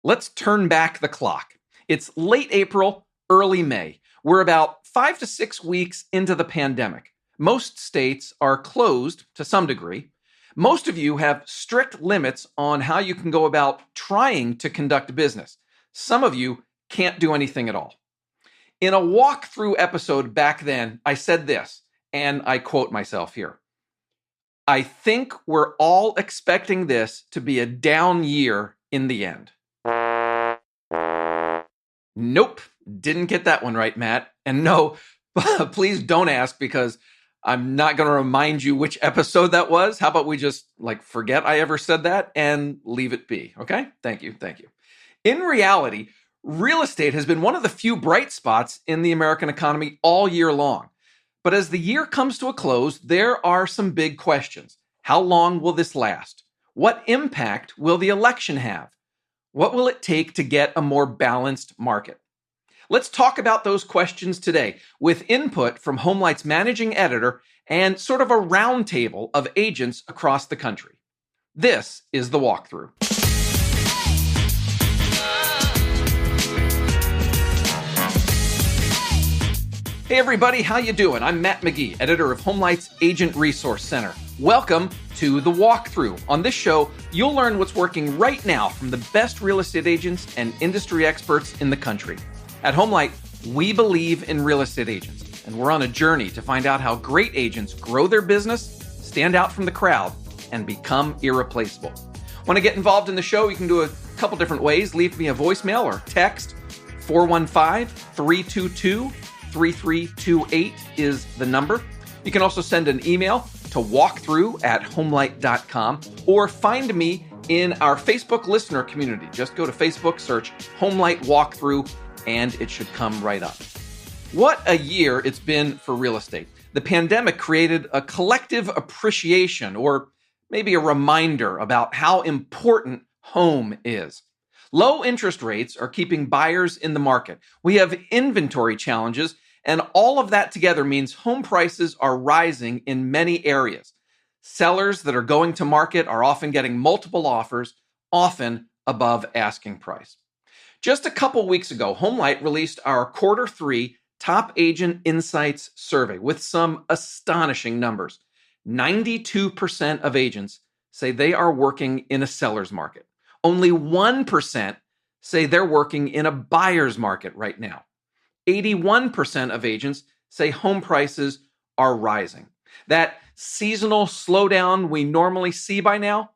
Let's turn back the clock. It's late April, early May. We're about 5 to 6 weeks into the pandemic. Most states are closed to some degree. Most of you have strict limits on how you can go about trying to conduct business. Some of you can't do anything at all. In a walkthrough episode back then, I said this, and I quote myself here. I think we're all expecting this to be a down year in the end. Nope, didn't get that one right, Matt. And no, please don't ask because I'm not going to remind you which episode that was. How about we just forget I ever said that and leave it be, okay? Thank you. In reality, real estate has been one of the few bright spots in the American economy all year long. But as the year comes to a close, there are some big questions. How long will this last? What impact will the election have? What will it take to get a more balanced market? Let's talk about those questions today with input from HomeLight's managing editor and sort of a roundtable of agents across the country. This is The Walkthrough. Hey everybody, how you doing? I'm Matt McGee, editor of HomeLight's Agent Resource Center. Welcome to The Walkthrough. On this show, you'll learn what's working right now from the best real estate agents and industry experts in the country. At HomeLight, we believe in real estate agents, and we're on a journey to find out how great agents grow their business, stand out from the crowd, and become irreplaceable. Want to get involved in the show? You can do a couple different ways. Leave me a voicemail or text. 415-322-3328 is the number. You can also send an email to walkthrough@homelight.com or find me in our Facebook listener community. Just go to Facebook, search HomeLight Walkthrough, and it should come right up. What a year it's been for real estate. The pandemic created a collective appreciation or maybe a reminder about how important home is. Low interest rates are keeping buyers in the market. We have inventory challenges, and all of that together means home prices are rising in many areas. Sellers that are going to market are often getting multiple offers, often above asking price. Just a couple weeks ago, HomeLight released our Quarter 3 Top Agent Insights survey with some astonishing numbers. 92% of agents say they are working in a seller's market. Only 1% say they're working in a buyer's market right now. 81% of agents say home prices are rising. That seasonal slowdown we normally see by now,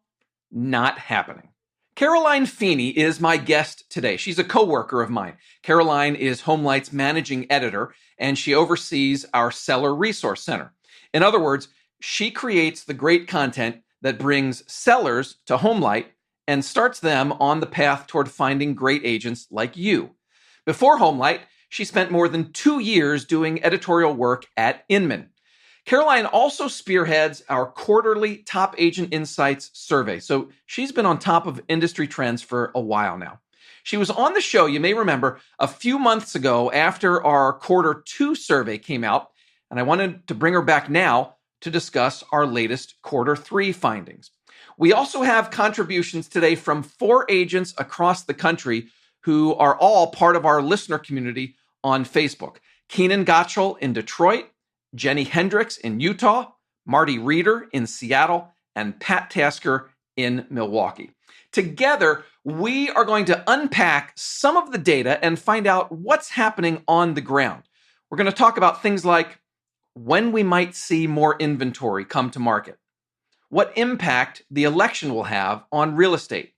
not happening. Caroline Feeney is my guest today. She's a coworker of mine. Caroline is HomeLight's managing editor, and she oversees our Seller Resource Center. In other words, she creates the great content that brings sellers to HomeLight and starts them on the path toward finding great agents like you. Before HomeLight, she spent more than 2 years doing editorial work at Inman. Caroline also spearheads our quarterly Top Agent Insights survey, so she's been on top of industry trends for a while now. She was on the show, you may remember, a few months ago after our Quarter 2 survey came out, and I wanted to bring her back now to discuss our latest Quarter 3 findings. We also have contributions today from 4 agents across the country who are all part of our listener community on Facebook. Keenan Gottschall in Detroit, Jenny Hendricks in Utah, Marty Reeder in Seattle, and Pat Tasker in Milwaukee. Together, we are going to unpack some of the data and find out what's happening on the ground. We're going to talk about things like when we might see more inventory come to market, what impact the election will have on real estate,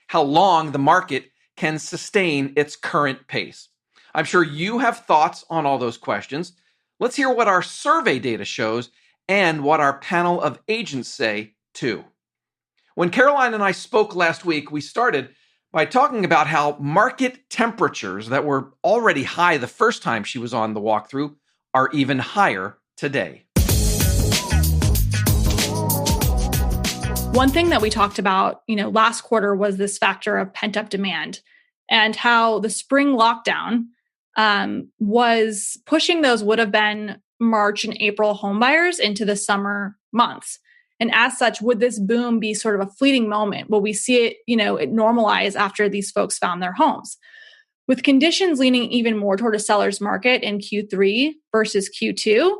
how long the market can sustain its current pace. I'm sure you have thoughts on all those questions. Let's hear what our survey data shows and what our panel of agents say, too. When Caroline and I spoke last week, we started by talking about how market temperatures that were already high the first time she was on the walkthrough are even higher today. One thing that we talked about, last quarter was this factor of pent up demand and how the spring lockdown was pushing those would have been March and April home buyers into the summer months. And as such, would this boom be sort of a fleeting moment? Will we see it, it normalize after these folks found their homes? With conditions leaning even more toward a seller's market in Q3 versus Q2,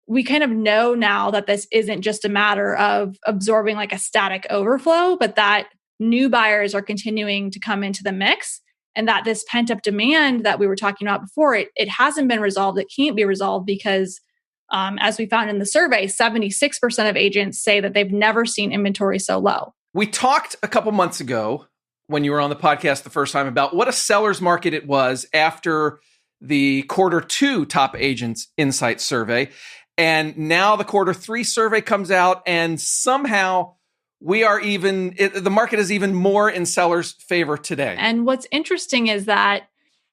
we kind of know now that this isn't just a matter of absorbing like a static overflow, but that new buyers are continuing to come into the mix, and that this pent up demand that we were talking about before, it hasn't been resolved. It can't be resolved because, as we found in the survey, 76% of agents say that they've never seen inventory so low. We talked a couple months ago when you were on the podcast the first time about what a seller's market it was after the Q2 top agents insight survey. And now the Q3 survey comes out, and somehow the market is even more in sellers' favor today. And what's interesting is that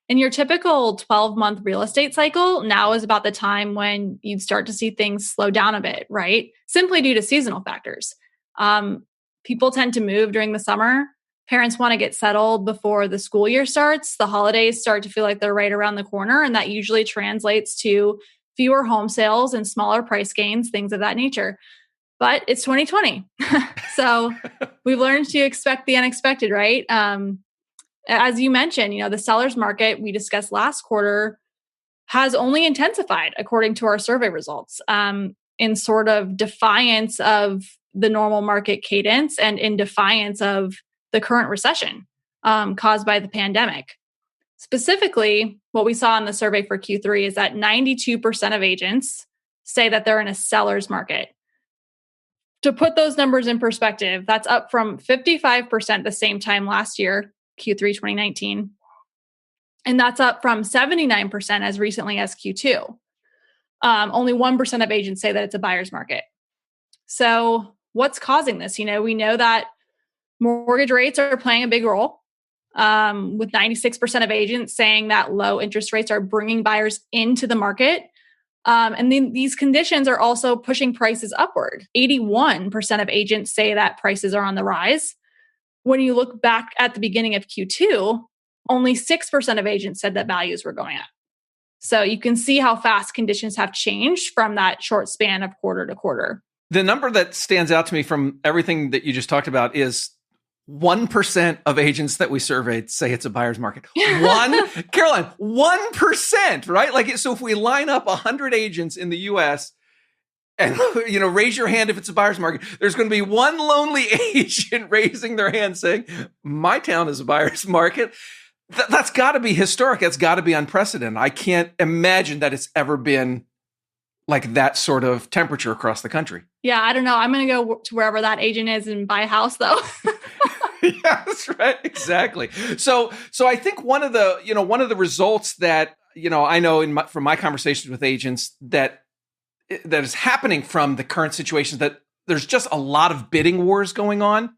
in your typical 12-month real estate cycle, now is about the time when you'd start to see things slow down a bit, right? Simply due to seasonal factors. People tend to move during the summer. Parents want to get settled before the school year starts. The holidays start to feel like they're right around the corner, and that usually translates to fewer home sales and smaller price gains, things of that nature. But it's 2020. So we've learned to expect the unexpected, right? As you mentioned, the seller's market we discussed last quarter has only intensified according to our survey results, in sort of defiance of the normal market cadence and in defiance of the current recession caused by the pandemic. Specifically, what we saw in the survey for Q3 is that 92% of agents say that they're in a seller's market. To put those numbers in perspective, that's up from 55% the same time last year, Q3 2019. And that's up from 79% as recently as Q2. Only 1% of agents say that it's a buyer's market. So what's causing this? We know that mortgage rates are playing a big role. With 96% of agents saying that low interest rates are bringing buyers into the market. And then these conditions are also pushing prices upward. 81% of agents say that prices are on the rise. When you look back at the beginning of Q2, only 6% of agents said that values were going up. So you can see how fast conditions have changed from that short span of quarter to quarter. The number that stands out to me from everything that you just talked about is 1% of agents that we surveyed say it's a buyer's market. Caroline, 1%, right? Like, so if we line up 100 agents in the US and, raise your hand if it's a buyer's market, there's going to be one lonely agent raising their hand saying, my town is a buyer's market. That's got to be historic. That's got to be unprecedented. I can't imagine that it's ever been like that sort of temperature across the country. Yeah, I don't know. I'm going to go to wherever that agent is and buy a house, though. Yeah, that's right. Exactly. So I think one of the results that, I know from my conversations with agents that is happening from the current situation is that there's just a lot of bidding wars going on.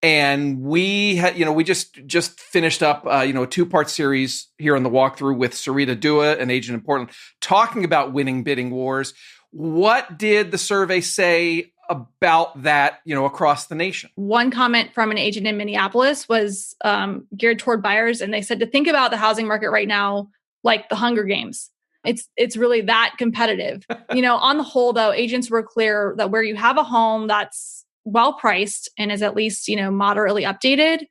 And we just finished up, a 2-part series here on the walkthrough with Sarita Dua, an agent in Portland, talking about winning bidding wars. What did the survey say about that, across the nation? One comment from an agent in Minneapolis was geared toward buyers. And they said to think about the housing market right now like the Hunger Games. It's really that competitive. On the whole, though, agents were clear that where you have a home that's well priced and is at least, moderately updated,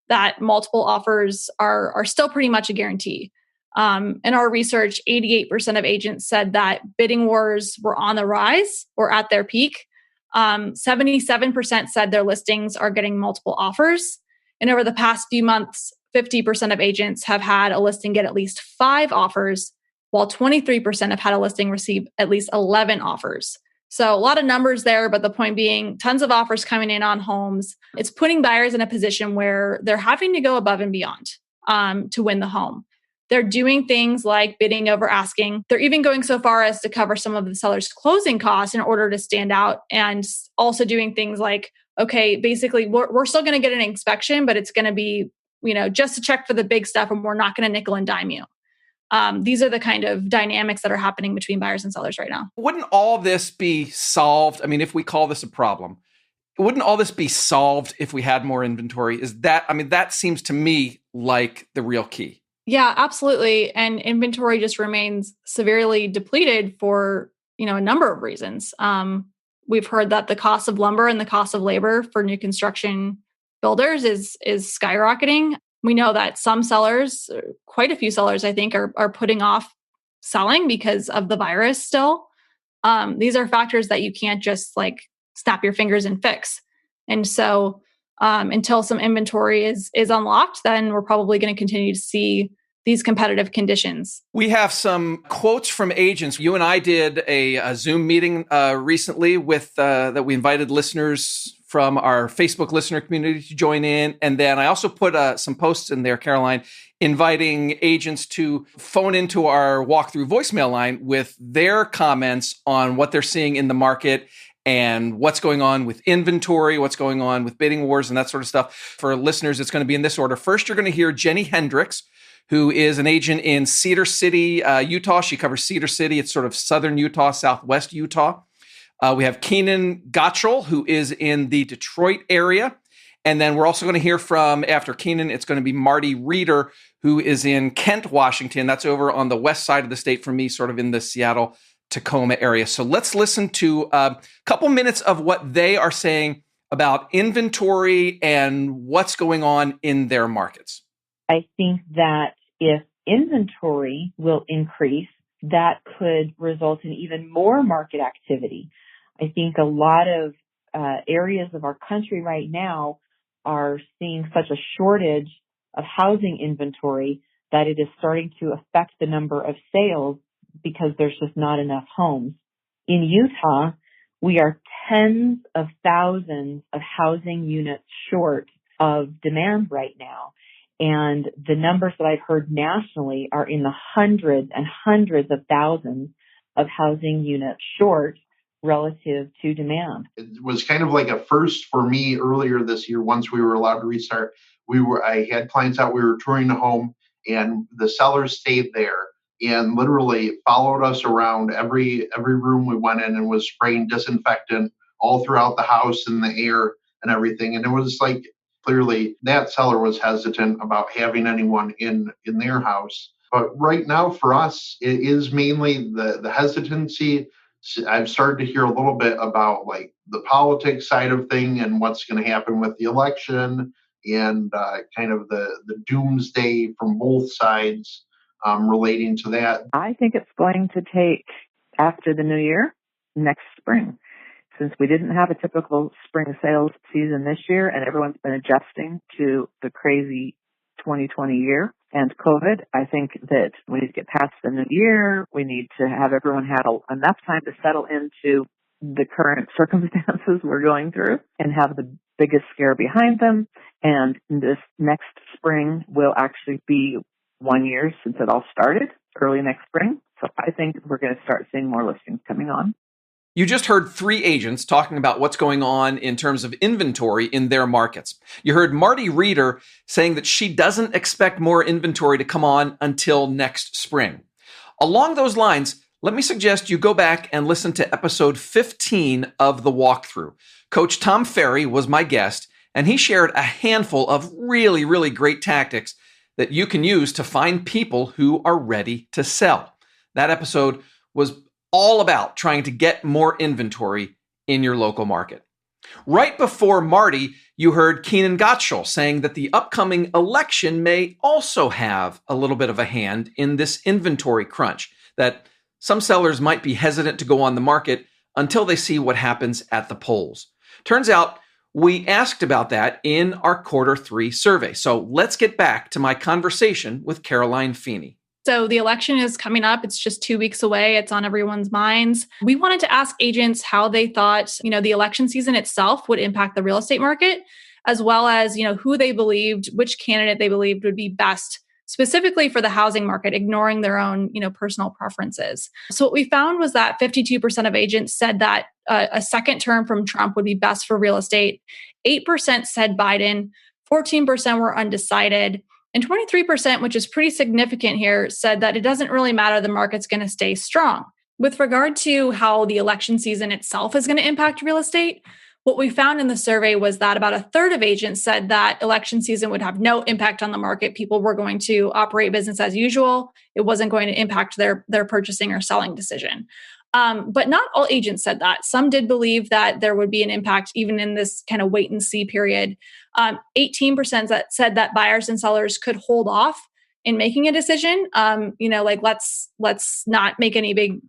that multiple offers are still pretty much a guarantee. In our research, 88% of agents said that bidding wars were on the rise or at their peak. 77% said their listings are getting multiple offers. And over the past few months, 50% of agents have had a listing get at least 5 offers, while 23% have had a listing receive at least 11 offers. So a lot of numbers there, but the point being tons of offers coming in on homes. It's putting buyers in a position where they're having to go above and beyond to win the home. They're doing things like bidding over asking. They're even going so far as to cover some of the seller's closing costs in order to stand out, and also doing things like, okay, basically we're still going to get an inspection, but it's going to be, just to check for the big stuff, and we're not going to nickel and dime you. These are the kind of dynamics that are happening between buyers and sellers right now. Wouldn't all this be solved? I mean, if we call this a problem, wouldn't all this be solved if we had more inventory? That seems to me like the real key. Yeah, absolutely. And inventory just remains severely depleted for, a number of reasons. we've heard that the cost of lumber and the cost of labor for new construction builders is skyrocketing. We know that some sellers, quite a few sellers, I think, are putting off selling because of the virus still. These are factors that you can't just like snap your fingers and fix. And so until some inventory is unlocked, then we're probably going to continue to see these competitive conditions. We have some quotes from agents. You and I did a Zoom meeting recently with that we invited listeners from our Facebook listener community to join in. And then I also put some posts in there, Caroline, inviting agents to phone into our walkthrough voicemail line with their comments on what they're seeing in the market and what's going on with inventory, what's going on with bidding wars and that sort of stuff. For listeners, it's going to be in this order. First, you're going to hear Jenny Hendricks, who is an agent in Cedar City, Utah. She covers Cedar City. It's sort of southern Utah, southwest Utah. We have Keenan Gottschall, who is in the Detroit area. And then we're also going to hear from, after Keenan, it's going to be Marty Reeder, who is in Kent, Washington. That's over on the west side of the state for me, sort of in the Seattle, Tacoma area. So let's listen to a couple minutes of what they are saying about inventory and what's going on in their markets. I think that if inventory will increase, that could result in even more market activity. I think a lot of areas of our country right now are seeing such a shortage of housing inventory that it is starting to affect the number of sales because there's just not enough homes. In Utah, we are tens of thousands of housing units short of demand right now. And the numbers that I've heard nationally are in the hundreds and hundreds of thousands of housing units short relative to demand. It was kind of like a first for me earlier this year. Once we were allowed to restart, I had clients out, we were touring the home, and the sellers stayed there and literally followed us around every room we went in and was spraying disinfectant all throughout the house and the air and everything. And it was like, clearly that seller was hesitant about having anyone in their house. But right now for us, it is mainly the hesitancy. I've started to hear a little bit about like the politics side of thing and what's going to happen with the election and kind of the doomsday from both sides relating to that. I think it's going to take after the new year, next spring. Since we didn't have a typical spring sales season this year and everyone's been adjusting to the crazy 2020 year and COVID, I think that we need to get past the new year. We need to have everyone had enough time to settle into the current circumstances we're going through and have the biggest scare behind them. And this next spring will actually be 1 year since it all started, early next spring. So I think we're going to start seeing more listings coming on. You just heard three agents talking about what's going on in terms of inventory in their markets. You heard Marty Reeder saying that she doesn't expect more inventory to come on until next spring. Along those lines, let me suggest you go back and listen to episode 15 of The Walkthrough. Coach Tom Ferry was my guest, and he shared a handful of really, really great tactics that you can use to find people who are ready to sell. That episode was all about trying to get more inventory in your local market. Right before Marty, you heard Keenan Gottschall saying that the upcoming election may also have a little bit of a hand in this inventory crunch, that some sellers might be hesitant to go on the market until they see what happens at the polls. Turns out we asked about that in our Q3 survey. So let's get back to my conversation with Caroline Feeney. So the election is coming up. It's just 2 weeks away. It's on everyone's minds. We wanted to ask agents how they thought, the election season itself would impact the real estate market, as well as, who they believed, which candidate they believed would be best, specifically for the housing market, ignoring their own, personal preferences. So what we found was that 52% of agents said that a second term from Trump would be best for real estate. 8% said Biden, 14% were undecided. And 23%, which is pretty significant here, said that it doesn't really matter, the market's going to stay strong. With regard to how the election season itself is going to impact real estate, what we found in the survey was that about a third of agents said that election season would have no impact on the market. People were going to operate business as usual. It wasn't going to impact their purchasing or selling decision. But not all agents said that. Some did believe that there would be an impact even in this kind of wait and see period. 18% that said that buyers and sellers could hold off in making a decision. Like let's not make any big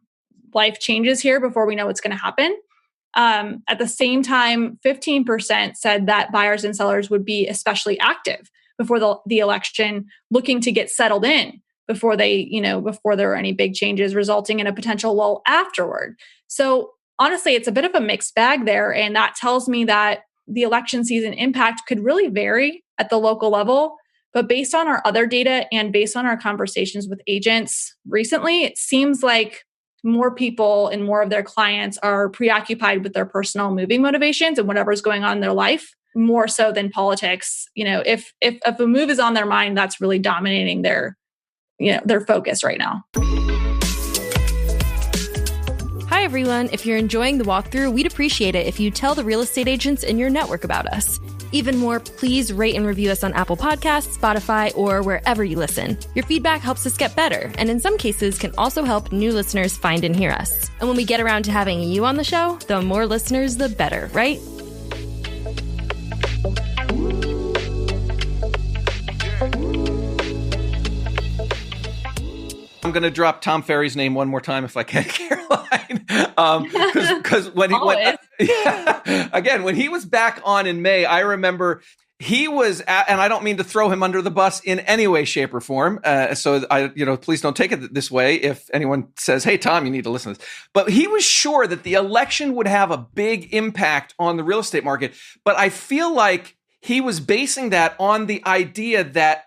life changes here before we know what's going to happen. At the same time, 15% said that buyers and sellers would be especially active before the election, looking to get settled in before there were any big changes resulting in a potential lull afterward. So honestly, it's a bit of a mixed bag there. And that tells me that the election season impact could really vary at the local level. But based on our other data and based on our conversations with agents recently, it seems like more people and more of their clients are preoccupied with their personal moving motivations and whatever's going on in their life, more so than politics. If a move is on their mind, that's really dominating their focus right now. Hi, everyone. If you're enjoying the walkthrough, we'd appreciate it if you tell the real estate agents in your network about us. Even more, please rate and review us on Apple Podcasts, Spotify, or wherever you listen. Your feedback helps us get better, and in some cases can also help new listeners find and hear us. And when we get around to having you on the show, the more listeners, the better, right? I'm going to drop Tom Ferry's name one more time if I can, Caroline. Because when he went, again, when he was back on in May, I remember he was and I don't mean to throw him under the bus in any way, shape, or form. So please don't take it this way. If anyone says, "Hey, Tom, you need to listen to this," but he was sure that the election would have a big impact on the real estate market. But I feel like he was basing that on the idea that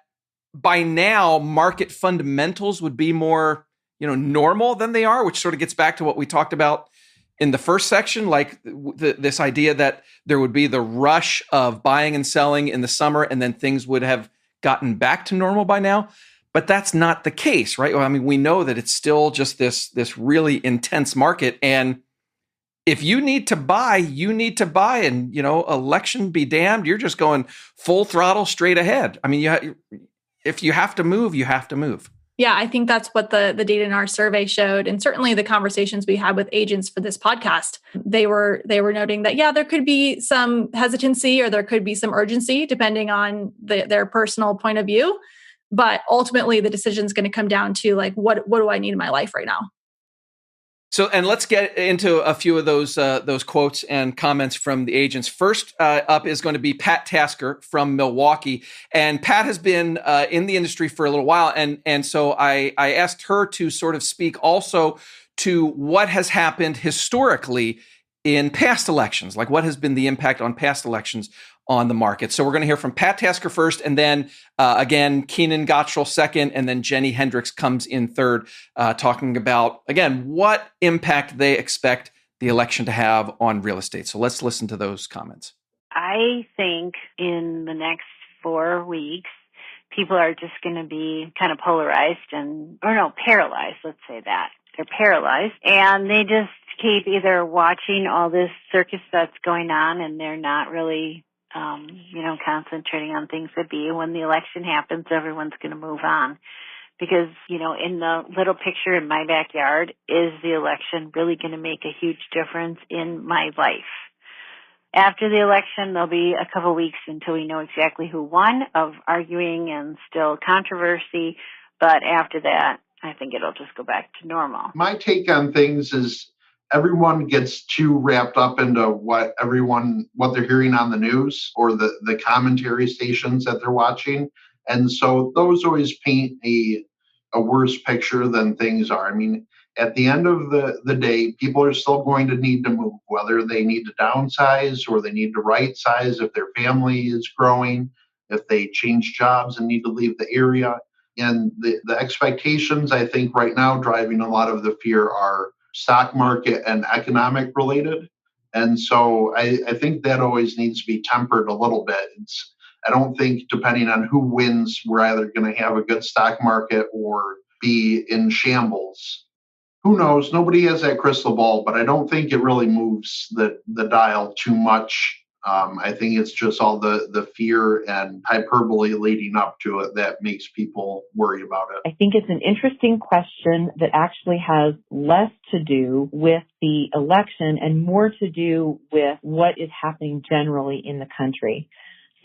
by now market fundamentals would be more, normal than they are, which sort of gets back to what we talked about in the first section, like this idea that there would be the rush of buying and selling in the summer and then things would have gotten back to normal by now. But that's not the case, right? Well, I mean, we know that it's still just this really intense market. And if you need to buy, you need to buy, and, election be damned, you're just going full throttle straight ahead. I mean, if you have to move, you have to move. Yeah, I think that's what the data in our survey showed. And certainly the conversations we had with agents for this podcast, they were noting that, there could be some hesitancy or there could be some urgency depending on their personal point of view. But ultimately, the decision is going to come down to like, what do I need in my life right now? So, and let's get into a few of those quotes and comments from the agents. First up is going to be Pat Tasker from Milwaukee, and Pat has been in the industry for a little while, and so I asked her to sort of speak also to what has happened historically in past elections, like what has been the impact on past elections on the market. So we're going to hear from Pat Tasker first, and then again, Keenan Gottschall second, and then Jenny Hendricks comes in third, talking about, again, what impact they expect the election to have on real estate. So let's listen to those comments. I think in the next 4 weeks, people are just going to be kind of paralyzed. Let's say that. They're paralyzed, and they just keep either watching all this circus that's going on, and they're not really concentrating on things that be. When the election happens, everyone's going to move on. Because, in the little picture in my backyard, is the election really going to make a huge difference in my life? After the election, there'll be a couple weeks until we know exactly who won, of arguing and still controversy. But after that, I think it'll just go back to normal. My take on things is everyone gets too wrapped up into what they're hearing on the news or the commentary stations that they're watching. And so those always paint a worse picture than things are. I mean, at the end of the day, people are still going to need to move, whether they need to downsize or they need to right size if their family is growing, if they change jobs and need to leave the area. And the expectations, I think, right now driving a lot of the fear are stock market and economic related. And so I think that always needs to be tempered a little bit. I don't think, depending on who wins, we're either going to have a good stock market or be in shambles. Who knows? Nobody has that crystal ball, but I don't think it really moves the dial too much I think it's just all the fear and hyperbole leading up to it that makes people worry about it. I think it's an interesting question that actually has less to do with the election and more to do with what is happening generally in the country.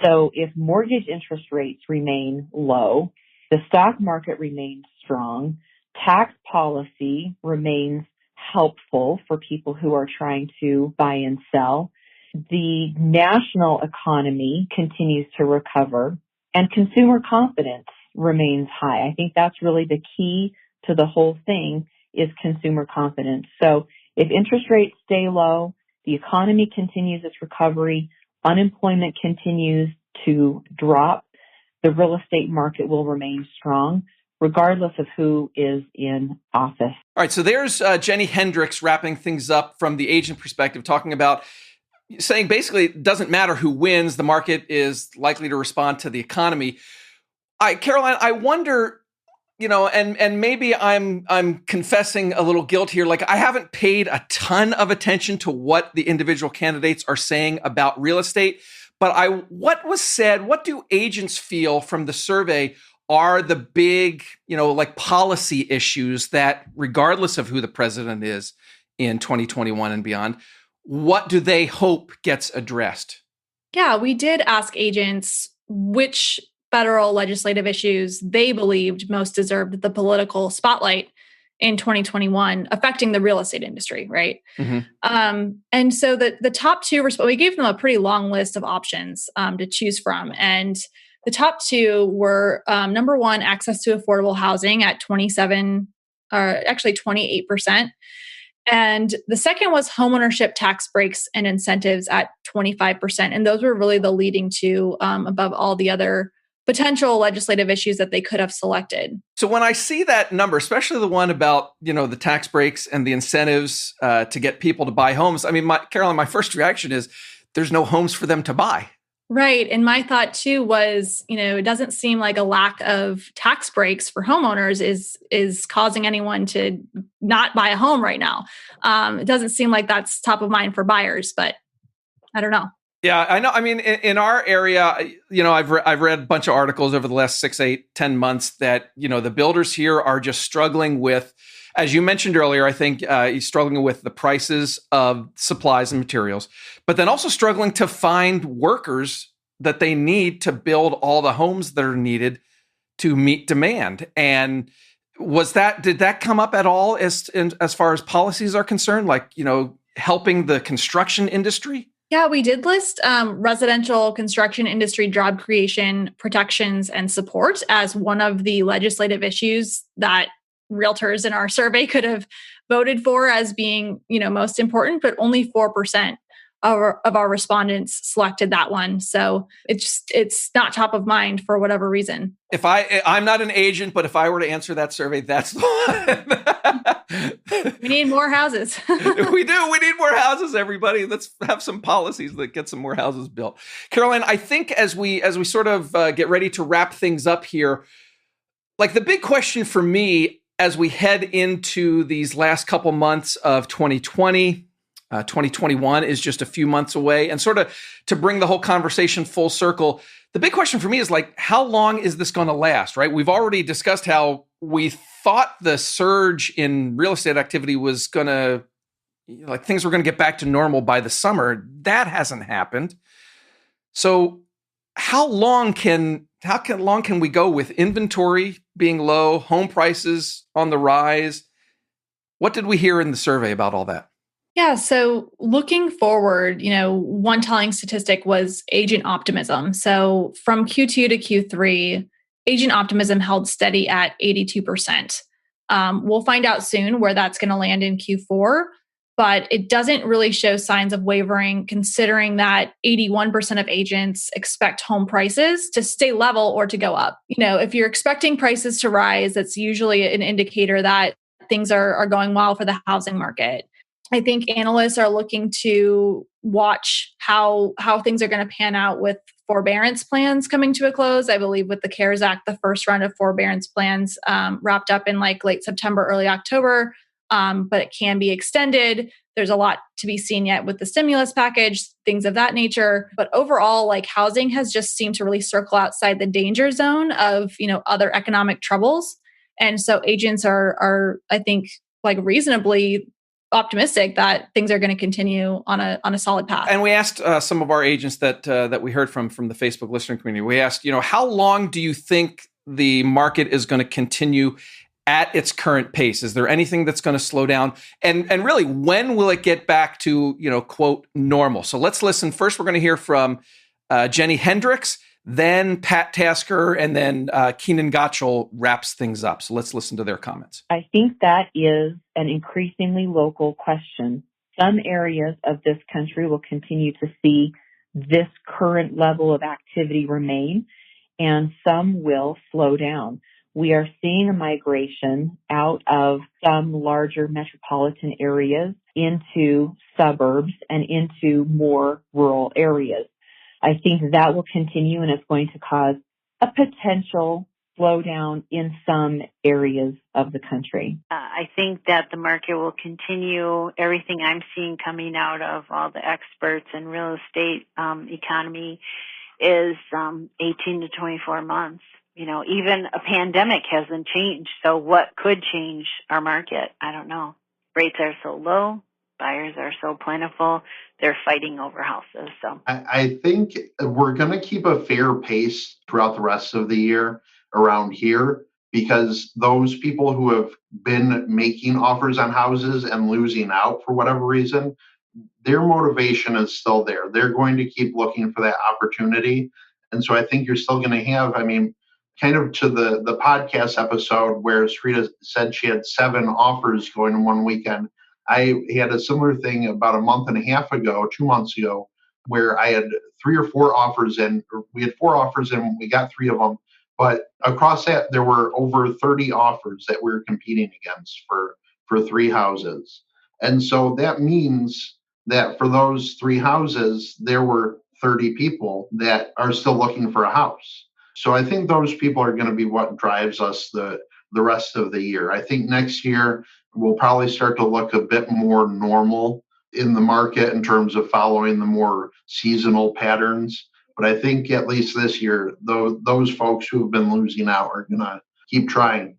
So if mortgage interest rates remain low, the stock market remains strong, tax policy remains helpful for people who are trying to buy and sell, the national economy continues to recover, and consumer confidence remains high. I think that's really the key to the whole thing is consumer confidence. So if interest rates stay low, the economy continues its recovery, unemployment continues to drop, the real estate market will remain strong, regardless of who is in office. All right, so there's Jenny Hendricks wrapping things up from the agent perspective, talking about saying basically it doesn't matter who wins, the market is likely to respond to the economy. Caroline, I wonder, and maybe I'm confessing a little guilt here. Like I haven't paid a ton of attention to what the individual candidates are saying about real estate, but what was said, what do agents feel from the survey are the big, like policy issues that regardless of who the president is in 2021 and beyond, what do they hope gets addressed? Yeah, we did ask agents which federal legislative issues they believed most deserved the political spotlight in 2021 affecting the real estate industry, right? Mm-hmm. And so the top two, we gave them a pretty long list of options to choose from. And the top two were, number one, access to affordable housing at 28%. And the second was homeownership tax breaks and incentives at 25%. And those were really the leading two above all the other potential legislative issues that they could have selected. So when I see that number, especially the one about, the tax breaks and the incentives to get people to buy homes, I mean, Caroline, my first reaction is there's no homes for them to buy. Right. And my thought too was, it doesn't seem like a lack of tax breaks for homeowners is causing anyone to not buy a home right now. It doesn't seem like that's top of mind for buyers, but I don't know. Yeah, I know. I mean, in our area, I've read a bunch of articles over the last 6, 8, 10 months that, the builders here are just struggling with, as you mentioned earlier, I think he's struggling with the prices of supplies and materials, but then also struggling to find workers that they need to build all the homes that are needed to meet demand. And did that come up at all as far as policies are concerned, like, helping the construction industry? Yeah, we did list residential construction industry job creation, protections, and support as one of the legislative issues that realtors in our survey could have voted for as being, most important, but only 4% of our respondents selected that one. So it's not top of mind for whatever reason. I'm not an agent, but if I were to answer that survey, that's the one. We need more houses. We do. We need more houses, everybody. Let's have some policies that get some more houses built. Caroline, I think as we sort of get ready to wrap things up here, like the big question for me as we head into these last couple months of 2020, 2021 is just a few months away. And sort of to bring the whole conversation full circle, the big question for me is like, how long is this going to last, right? We've already discussed how we thought the surge in real estate activity was going to, like things were going to get back to normal by the summer. That hasn't happened. So how long can we go with inventory being low, home prices on the rise? What did we hear in the survey about all that? Yeah. So looking forward, one telling statistic was agent optimism. So from Q2 to Q3, agent optimism held steady at 82%. We'll find out soon where that's going to land in Q4, but it doesn't really show signs of wavering considering that 81% of agents expect home prices to stay level or to go up. If you're expecting prices to rise, that's usually an indicator that things are going well for the housing market. I think analysts are looking to watch how things are going to pan out with forbearance plans coming to a close. I believe with the CARES Act, the first round of forbearance plans wrapped up in like late September, early October, but it can be extended. There's a lot to be seen yet with the stimulus package, things of that nature. But overall, like housing has just seemed to really circle outside the danger zone of, other economic troubles. And so agents are I think, like reasonably optimistic that things are going to continue on a solid path. And we asked some of our agents that we heard from the Facebook listener community. We asked, how long do you think the market is going to continue at its current pace? Is there anything that's going to slow down? And really, when will it get back to, quote, normal? So let's listen. First, we're going to hear from Jenny Hendricks, then Pat Tasker, and then Keenan Gottschall wraps things up. So let's listen to their comments. I think that is an increasingly local question. Some areas of this country will continue to see this current level of activity remain, and some will slow down. We are seeing a migration out of some larger metropolitan areas into suburbs and into more rural areas. I think that will continue, and it's going to cause a potential slowdown in some areas of the country. I think that the market will continue. Everything I'm seeing coming out of all the experts in real estate economy is 18 to 24 months. Even a pandemic hasn't changed. So what could change our market? I don't know. Rates are so low. Buyers are so plentiful. They're fighting over houses. So I think we're going to keep a fair pace throughout the rest of the year around here, because those people who have been making offers on houses and losing out for whatever reason, their motivation is still there. They're going to keep looking for that opportunity. And so I think you're still going to have, kind of to the podcast episode where Sarita said she had 7 offers going in one weekend. I had a similar thing about a month and a half ago, 2 months ago, where I had 3 or 4 offers in. We had 4 offers in, we got 3 of them. But across that, there were over 30 offers that we were competing against for 3 houses. And so that means that for those 3 houses, there were 30 people that are still looking for a house. So I think those people are going to be what drives us the rest of the year. I think next year we'll probably start to look a bit more normal in the market in terms of following the more seasonal patterns. But I think at least this year, those folks who have been losing out are going to keep trying.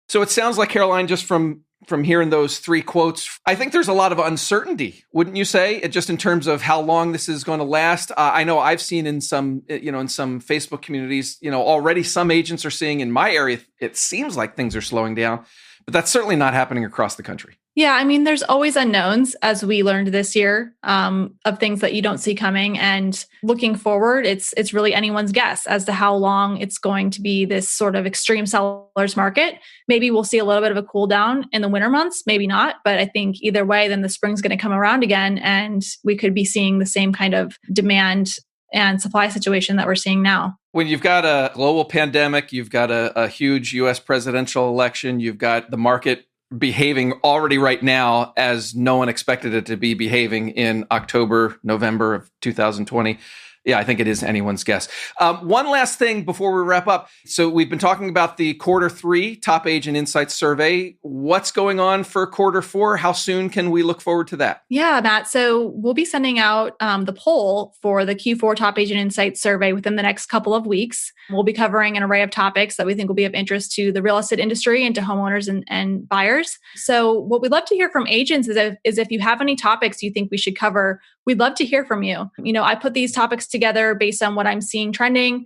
So it sounds like, Caroline, just from hearing those 3 quotes, I think there's a lot of uncertainty, wouldn't you say? Just in terms of how long this is going to last. I know I've seen in some Facebook communities, already some agents are seeing in my area, it seems like things are slowing down, but that's certainly not happening across the country. Yeah, there's always unknowns, as we learned this year, of things that you don't see coming. And looking forward, it's really anyone's guess as to how long it's going to be this sort of extreme seller's market. Maybe we'll see a little bit of a cool down in the winter months, maybe not. But I think either way, then the spring's going to come around again, and we could be seeing the same kind of demand and supply situation that we're seeing now. When you've got a global pandemic, you've got a huge U.S. presidential election, you've got the market behaving already right now as no one expected it to be behaving in October, November of 2020. Yeah, I think it is anyone's guess. One last thing before we wrap up. So we've been talking about the Q3 Top Agent Insights Survey. What's going on for Q4? How soon can we look forward to that? Yeah, Matt. So we'll be sending out the poll for the Q4 Top Agent Insights Survey within the next couple of weeks. We'll be covering an array of topics that we think will be of interest to the real estate industry and to homeowners and buyers. So what we'd love to hear from agents is if you have any topics you think we should cover, we'd love to hear from you. I put these topics together based on what I'm seeing trending,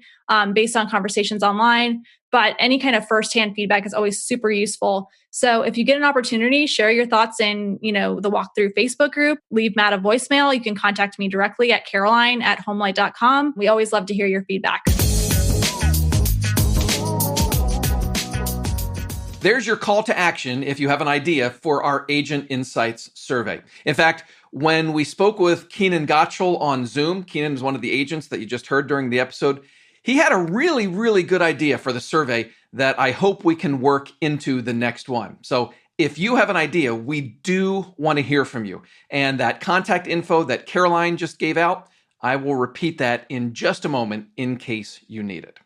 based on conversations online, but any kind of firsthand feedback is always super useful. So if you get an opportunity, share your thoughts in, the Walkthrough Facebook group, leave Matt a voicemail. You can contact me directly at caroline@homelight.com. We always love to hear your feedback. There's your call to action if you have an idea for our Agent Insights survey. In fact, when we spoke with Keenan Gottschall on Zoom, Keenan is one of the agents that you just heard during the episode. He had a really, really good idea for the survey that I hope we can work into the next one. So if you have an idea, we do want to hear from you. And that contact info that Caroline just gave out, I will repeat that in just a moment in case you need it.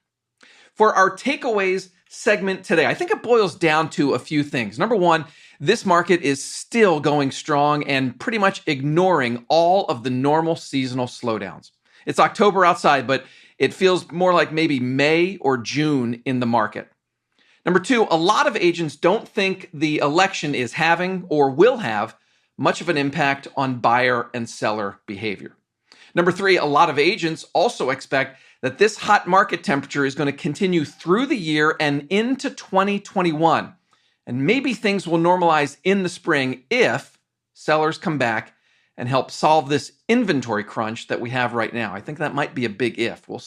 For our takeaways segment today? I think it boils down to a few things. Number one, this market is still going strong and pretty much ignoring all of the normal seasonal slowdowns. It's October outside, but it feels more like maybe May or June in the market. Number two, a lot of agents don't think the election is having or will have much of an impact on buyer and seller behavior. Number three, a lot of agents also expect that this hot market temperature is going to continue through the year and into 2021. And maybe things will normalize in the spring if sellers come back and help solve this inventory crunch that we have right now. I think that might be a big if. We'll